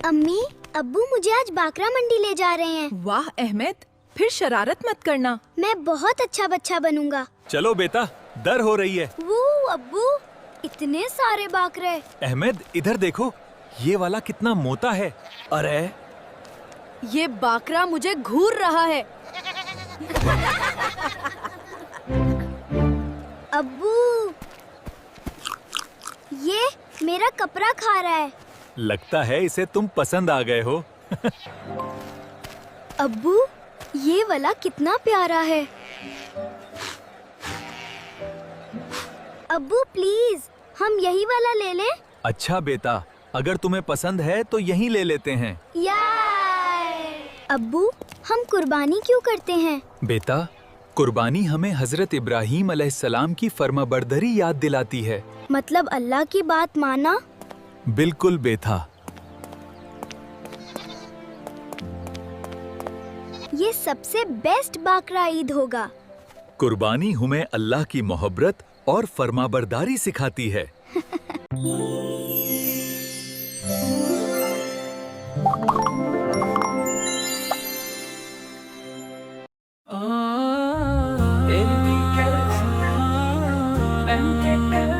अम्मी, अब्बू मुझे आज बाकरा मंडी ले जा रहे हैं। वाह अहमद, फिर शरारत मत करना। मैं बहुत अच्छा बच्चा बनूंगा। चलो बेटा, दर हो रही है। वो अब्बू, इतने सारे बाकरे। अहमद इधर देखो, ये वाला कितना मोटा है। अरे ये बाकरा मुझे घूर रहा है। अब्बू, ये मेरा कपड़ा खा रहा है। लगता है इसे तुम पसंद आ गए हो। अब्बू, ये वाला कितना प्यारा है। अब्बू प्लीज, हम यही वाला ले लें? अच्छा बेटा, अगर तुम्हें पसंद है तो यहीं ले लेते हैं। अब्बू, हम कुर्बानी क्यों करते हैं? बेटा, कुर्बानी हमें हजरत इब्राहीम अलैहिस्सलाम की फर्माबरदरी याद दिलाती है। मतलब अल्लाह की बात माना? बिल्कुल बेटा। ये सबसे बेस्ट बाकरा ईद होगा। कुर्बानी हमें अल्लाह की मोहब्बत और फर्माबरदारी सिखाती है। en mi casa, en mi casa.